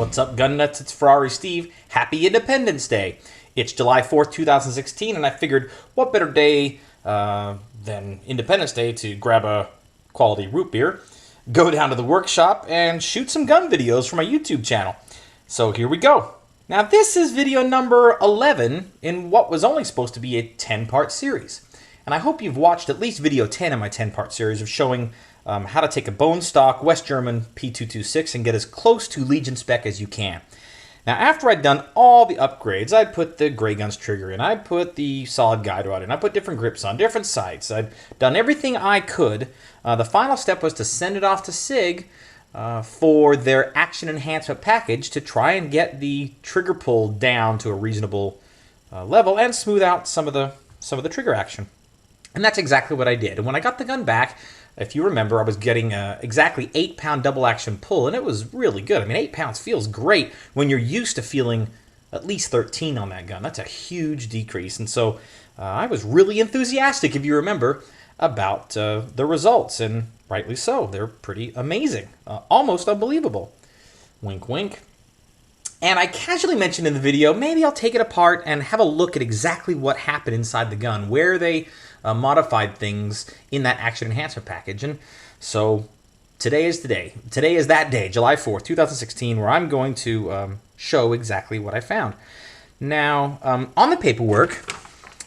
What's up, gun nuts? It's Ferrari Steve. Happy Independence Day. It's July 4th, 2016, and I figured what better day than Independence Day to grab a quality root beer, go down to the workshop, and shoot some gun videos for my YouTube channel. So here we go. Now this is video number 11 in what was only supposed to be a 10-part series. And I hope you've watched at least video 10 in my 10-part series of showing how to take a bone stock West German P226 and get as close to Legion spec as you can. Now after I'd done all the upgrades, I'd put the Gray Guns trigger in, I'd put the solid guide rod in, I put different grips on, different sights, I'd done everything I could. The final step was to send it off to SIG for their action enhancement package to try and get the trigger pull down to a reasonable level and smooth out some of the trigger action. And that's exactly what I did. And when I got the gun back, if you remember, I was getting exactly 8-pound double action pull, and it was really good. I mean, 8 pounds feels great when you're used to feeling at least 13 on that gun. That's a huge decrease. And so I was really enthusiastic, if you remember, about the results, and rightly so. They're pretty amazing, almost unbelievable. Wink, wink. And I casually mentioned in the video, maybe I'll take it apart and have a look at exactly what happened inside the gun, where they modified things in that action enhancement package. And so today is the day. Today is that day, July 4th, 2016, where I'm going to show exactly what I found. Now, on the paperwork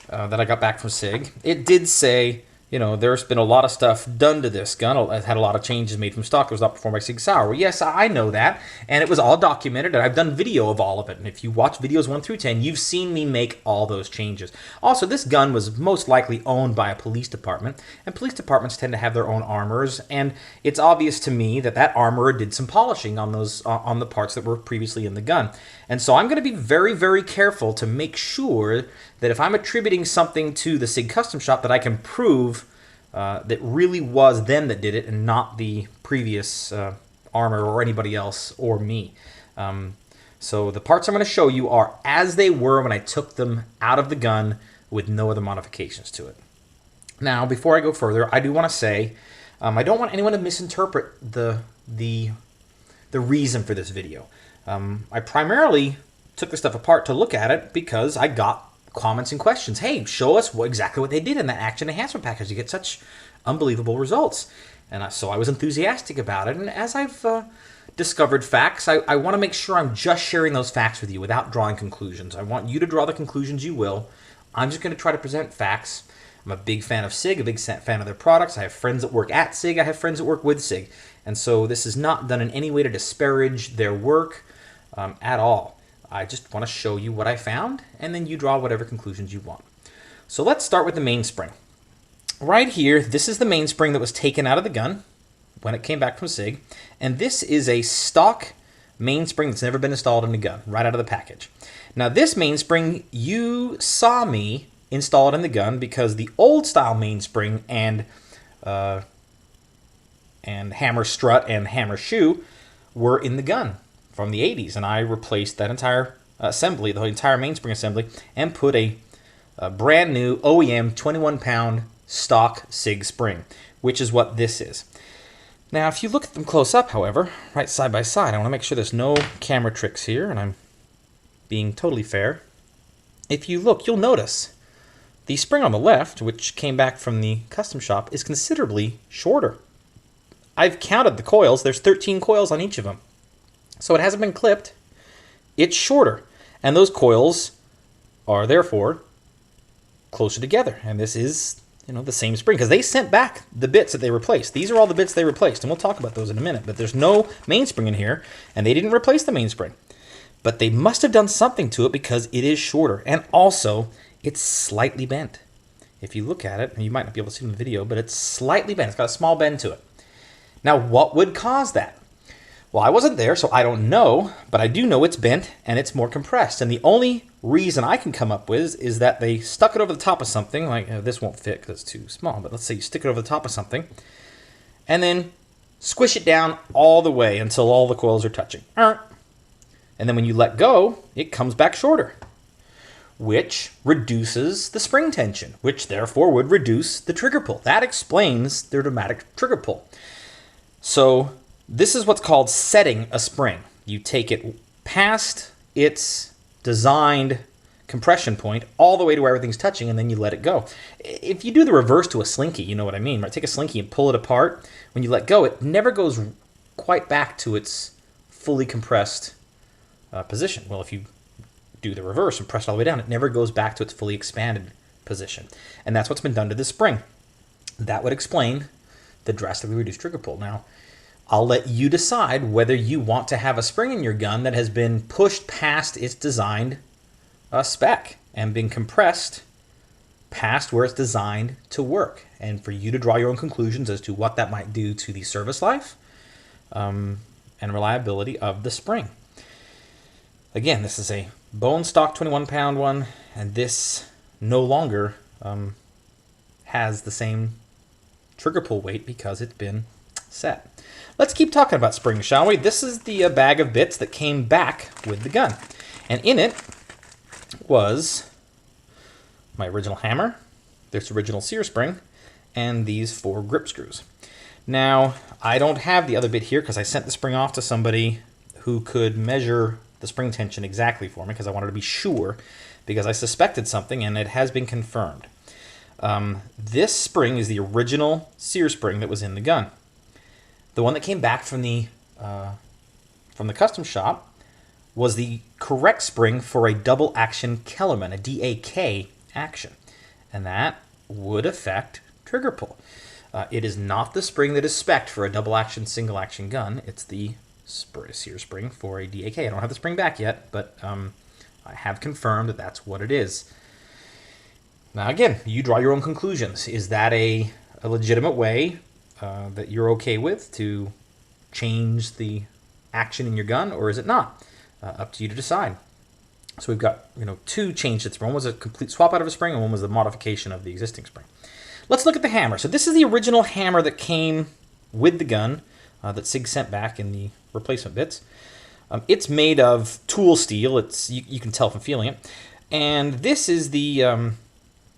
that I got back from SIG, it did say, you know, there's been a lot of stuff done to this gun. It had a lot of changes made from stock. It was not performed by Sig Sauer. Well, yes, I know that, and it was all documented, and I've done video of all of it. And if you watch videos 1 through 10, you've seen me make all those changes. Also, this gun was most likely owned by a police department, and police departments tend to have their own armorers, and it's obvious to me that that armorer did some polishing on those on the parts that were previously in the gun. And so I'm going to be very, very careful to make sure that if I'm attributing something to the SIG Custom Shop, that I can prove that really was them that did it and not the previous armor or anybody else or me. So the parts I'm going to show you are as they were when I took them out of the gun with no other modifications to it. Now, before I go further, I do want to say I don't want anyone to misinterpret the reason for this video. I primarily took the stuff apart to look at it because I got comments and questions. Hey, show us exactly what they did in that action enhancement package to get such unbelievable results. And so I was enthusiastic about it. And as I've discovered facts, I want to make sure I'm just sharing those facts with you without drawing conclusions. I want you to draw the conclusions you will. I'm just going to try to present facts. I'm a big fan of SIG, a big fan of their products. I have friends that work at SIG. I have friends that work with SIG. And so this is not done in any way to disparage their work at all. I just want to show you what I found, and then you draw whatever conclusions you want. So let's start with the mainspring. Right here, this is the mainspring that was taken out of the gun when it came back from SIG, and this is a stock mainspring that's never been installed in the gun, right out of the package. Now this mainspring, you saw me install it in the gun because the old style mainspring and hammer strut and hammer shoe were in the gun from the 80s, and I replaced that entire assembly, the entire mainspring assembly, and put a brand new OEM 21-pound stock SIG spring, which is what this is. Now, if you look at them close up, however, right side by side, I want to make sure there's no camera tricks here, and I'm being totally fair. If you look, you'll notice the spring on the left, which came back from the custom shop, is considerably shorter. I've counted the coils. There's 13 coils on each of them. So it hasn't been clipped, it's shorter, and those coils are therefore closer together. And this is, you know, the same spring, because they sent back the bits that they replaced. These are all the bits they replaced, and we'll talk about those in a minute, but there's no mainspring in here, and they didn't replace the mainspring. But they must have done something to it because it is shorter, and also it's slightly bent. If you look at it, and you might not be able to see it in the video, but it's slightly bent. It's got a small bend to it. Now, what would cause that? Well, I wasn't there, so I don't know, but I do know it's bent and it's more compressed. And the only reason I can come up with is that they stuck it over the top of something, like this won't fit because it's too small, but let's say you stick it over the top of something, and then squish it down all the way until all the coils are touching. And then when you let go, it comes back shorter, which reduces the spring tension, which therefore would reduce the trigger pull. That explains their dramatic trigger pull. So this is what's called setting a spring. You take it past its designed compression point all the way to where everything's touching, and then you let it go. If you do the reverse to a slinky, you know what I mean, right? Take a slinky and pull it apart. When you let go, it never goes quite back to its fully compressed position. Well, if you do the reverse and press it all the way down, it never goes back to its fully expanded position. And that's what's been done to this spring. That would explain the drastically reduced trigger pull. Now, I'll let you decide whether you want to have a spring in your gun that has been pushed past its designed spec and been compressed past where it's designed to work, and for you to draw your own conclusions as to what that might do to the service life and reliability of the spring. Again, this is a bone stock 21-pound one, and this no longer has the same trigger pull weight because it's been set. Let's keep talking about springs, shall we? This is the bag of bits that came back with the gun, and in it was my original hammer, this original sear spring, and these 4 grip screws. Now, I don't have the other bit here because I sent the spring off to somebody who could measure the spring tension exactly for me because I wanted to be sure, because I suspected something and it has been confirmed. This spring is the original sear spring that was in the gun. The one that came back from the custom shop was the correct spring for a double action Kellerman, a DAK action, and that would affect trigger pull. It is not the spring that is spec'd for a double action, single action gun. It's the sear spring for a DAK. I don't have the spring back yet, but I have confirmed that that's what it is. Now again, you draw your own conclusions. Is that a legitimate way that you're okay with to change the action in your gun, or is it not? Up to you to decide. So we've got 2 changes. One was a complete swap out of a spring, and one was the modification of the existing spring. Let's look at the hammer. So this is the original hammer that came with the gun that SIG sent back in the replacement bits. It's made of tool steel. You can tell from feeling it. And this is the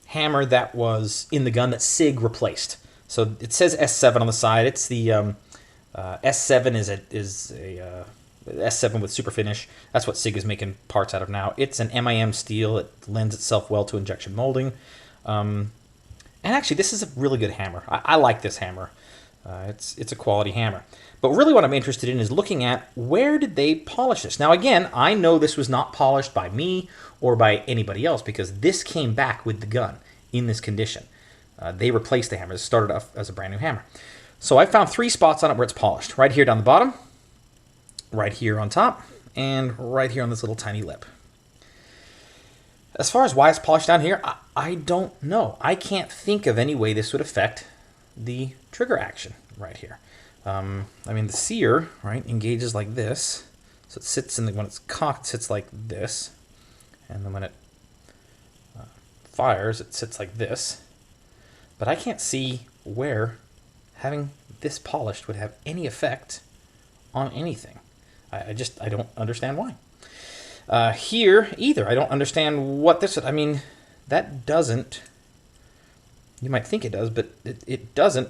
hammer that was in the gun that SIG replaced. So it says S7 on the side. It's the S7 is a S7 with super finish. That's what SIG is making parts out of now. It's an MIM steel. It lends itself well to injection molding. And actually, this is a really good hammer. I like this hammer. It's a quality hammer. But really what I'm interested in is looking at where did they polish this. Now again, I know this was not polished by me or by anybody else because this came back with the gun in this condition. They replaced the hammer. It started off as a brand new hammer. So I found 3 spots on it where it's polished. Right here down the bottom, right here on top, and right here on this little tiny lip. As far as why it's polished down here, I don't know. I can't think of any way this would affect the trigger action right here. I mean, the sear, right, engages like this. So it sits in when it's cocked, it sits like this. And then when it fires, it sits like this. But I can't see where having this polished would have any effect on anything. I don't understand why. Here either, I don't understand what this, I mean, that doesn't, you might think it does, but it doesn't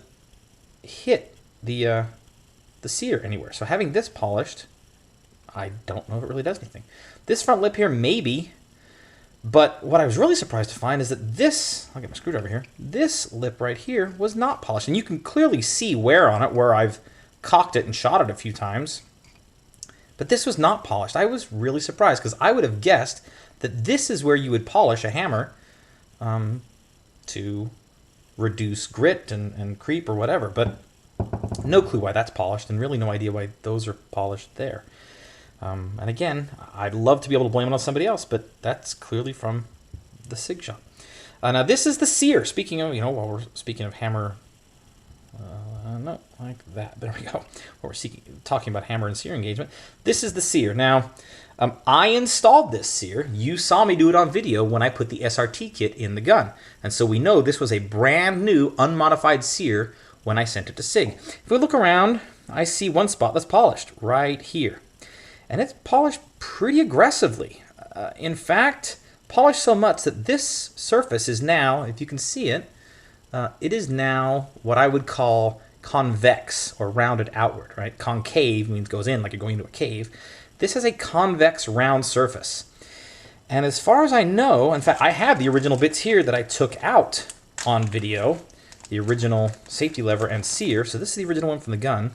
hit the sear anywhere. So having this polished, I don't know if it really does anything. This front lip here, maybe, but what I was really surprised to find is that this, I'll get my screwdriver here, this lip right here was not polished. And you can clearly see wear on it where I've cocked it and shot it a few times. But this was not polished. I was really surprised because I would have guessed that this is where you would polish a hammer to reduce grit and creep or whatever. But no clue why that's polished and really no idea why those are polished there. And again, I'd love to be able to blame it on somebody else, but that's clearly from the SIG shop. Now this is the sear. Speaking of, while we're speaking of hammer, no, like that. There we go. While we're talking about hammer and sear engagement, this is the sear. Now, I installed this sear. You saw me do it on video when I put the SRT kit in the gun. And so we know this was a brand new, unmodified sear when I sent it to SIG. If we look around, I see one spot that's polished right here. And it's polished pretty aggressively. In fact, polished so much that this surface is now, if you can see it, it is now what I would call convex or rounded outward, right? Concave means goes in like you're going into a cave. this is a convex round surface. And as far as I know, in fact, I have the original bits here that I took out on video, the original safety lever and sear. So this is the original one from the gun.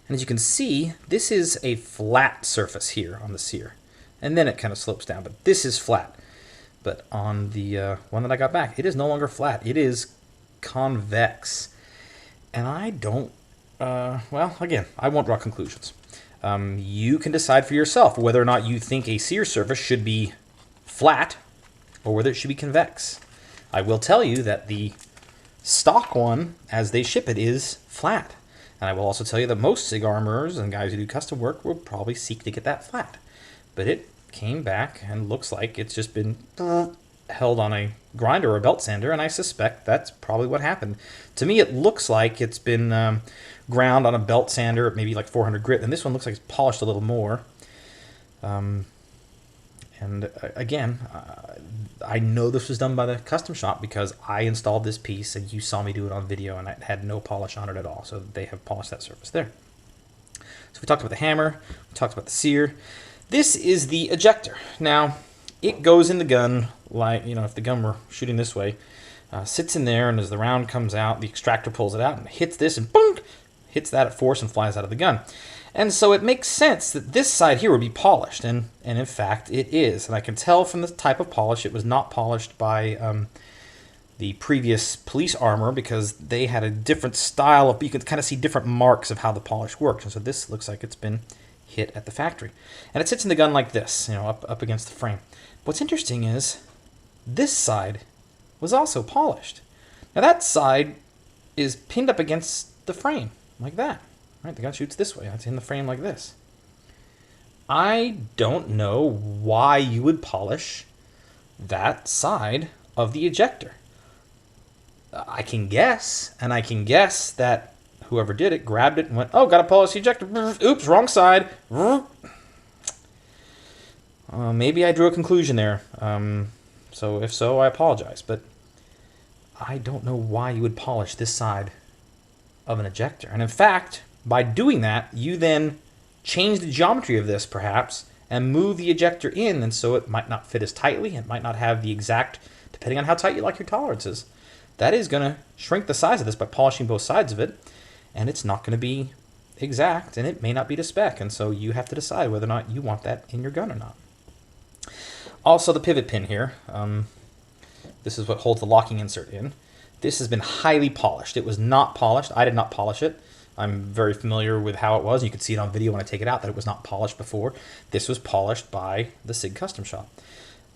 And as you can see, this is a flat surface here on the sear. And then it kind of slopes down, but this is flat. But on the one that I got back, it is no longer flat. It is convex. And I don't, well, again, I won't draw conclusions. You can decide for yourself whether or not you think a sear surface should be flat or whether it should be convex. I will tell you that the stock one, as they ship it, is flat. And I will also tell you that most SIG armorers and guys who do custom work will probably seek to get that flat. But it came back and looks like it's just been held on a grinder or a belt sander, and I suspect that's probably what happened. To me, it looks like it's been ground on a belt sander, maybe like 400 grit, and this one looks like it's polished a little more. And again, I know this was done by the custom shop because I installed this piece and you saw me do it on video, and I had no polish on it at all, so they have polished that surface there. So we talked about the hammer, we talked about the sear. This is the ejector. Now, it goes in the gun like, you know, if the gun were shooting this way, sits in there, and as the round comes out, the extractor pulls it out and hits this and boom, hits that at force and flies out of the gun. And so it makes sense that this side here would be polished, and in fact it is. And I can tell from the type of polish it was not polished by the previous police armor, because they had a different style of, you can kind of see different marks of how the polish works. And so this looks like it's been hit at the factory. And it sits in the gun like this, you know, up against the frame. What's interesting is this side was also polished. Now that side is pinned up against the frame like that. Right, the gun shoots this way. It's in the frame like this. I don't know why you would polish that side of the ejector. I can guess, and I can guess that whoever did it grabbed it and went, oh, got to polish the ejector. Oops, wrong side. Maybe I drew a conclusion there. So if so, I apologize. But I don't know why you would polish this side of an ejector. And in fact, by doing that, you then change the geometry of this, perhaps, and move the ejector in, and so it might not fit as tightly. It might not have the exact, depending on how tight you like your tolerances. That is going to shrink the size of this by polishing both sides of it, and it's not going to be exact, and it may not be to spec, and so you have to decide whether or not you want that in your gun or not. Also, the pivot pin here. This is what holds the locking insert in. This has been highly polished. It was not polished. I did not polish it. I'm very familiar with how it was. You can see it on video when I take it out that it was not polished before. This was polished by the SIG Custom Shop.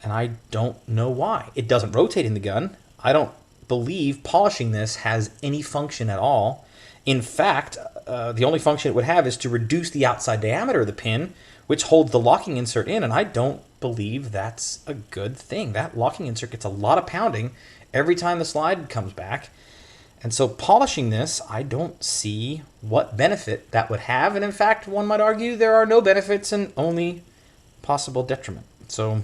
And I don't know why. It doesn't rotate in the gun. I don't believe polishing this has any function at all. In fact, the only function it would have is to reduce the outside diameter of the pin, which holds the locking insert in, and I don't believe that's a good thing. That locking insert gets a lot of pounding every time the slide comes back. And so polishing this, I don't see what benefit that would have. And in fact, one might argue there are no benefits and only possible detriment. So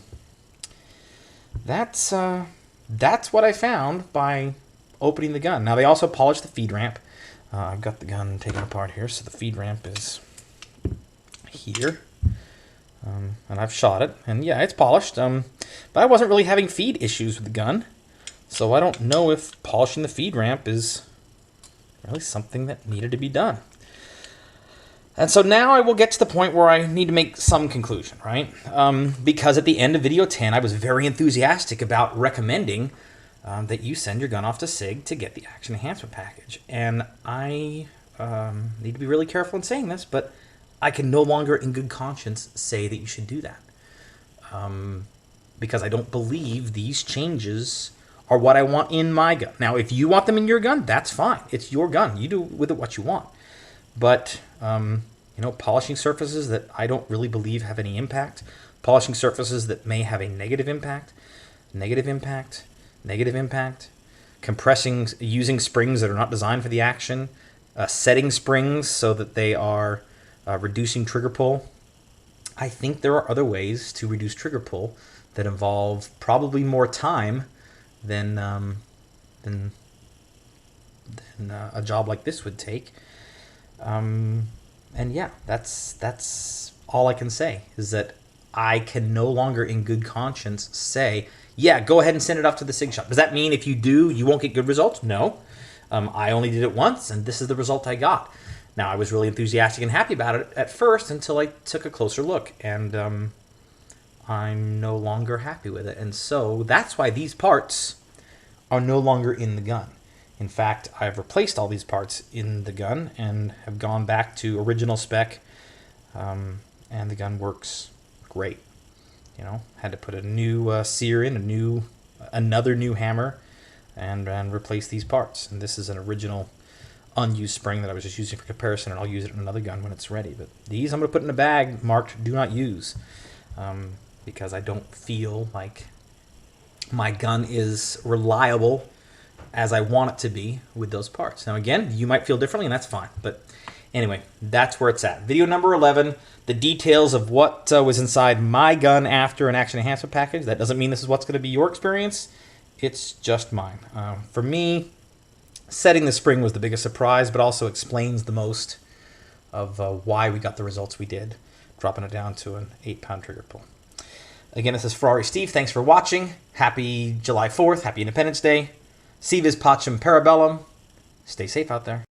that's what I found by opening the gun. Now, they also polished the feed ramp. I've got the gun taken apart here, so the feed ramp is here. And I've shot it, and yeah, it's polished. But I wasn't really having feed issues with the gun. So I don't know if polishing the feed ramp is really something that needed to be done. And so now I will get to the point where I need to make some conclusion, right? Because at the end of video 10, I was very enthusiastic about recommending that you send your gun off to SIG to get the Action Enhancement package. And I need to be really careful in saying this, but I can no longer in good conscience say that you should do that. Because I don't believe these changes are what I want in my gun. Now, if you want them in your gun, that's fine. It's your gun. You do with it what you want. But, you know, polishing surfaces that I don't really believe have any impact, polishing surfaces that may have a negative impact, negative impact, negative impact, compressing, using springs that are not designed for the action, setting springs so that they are reducing trigger pull. I think there are other ways to reduce trigger pull that involve probably more time than a job like this would take. And yeah, that's all I can say is that I can no longer in good conscience say, yeah, go ahead and send it off to the SIG shop. Does that mean if you do, you won't get good results? No. I only did it once, and this is the result I got. Now, I was really enthusiastic and happy about it at first until I took a closer look, and I'm no longer happy with it. And so that's why these parts are no longer in the gun. In fact, I've replaced all these parts in the gun and have gone back to original spec, and the gun works great. You know, had to put a new sear in, another new hammer, and replace these parts. And this is an original unused spring that I was just using for comparison, and I'll use it in another gun when it's ready. But these I'm going to put in a bag marked "Do Not Use," because I don't feel like my gun is reliable as I want it to be with those parts. Now again, you might feel differently, and that's fine. But anyway, that's where it's at. Video number 11, the details of what was inside my gun after an action enhancement package. That doesn't mean this is what's going to be your experience. It's just mine. For me, setting the spring was the biggest surprise, but also explains the most of why we got the results we did, dropping it down to an 8-pound trigger pull. Again, this is Ferrari Steve. Thanks for watching. Happy July 4th. Happy Independence Day. Si vis pacem parabellum. Stay safe out there.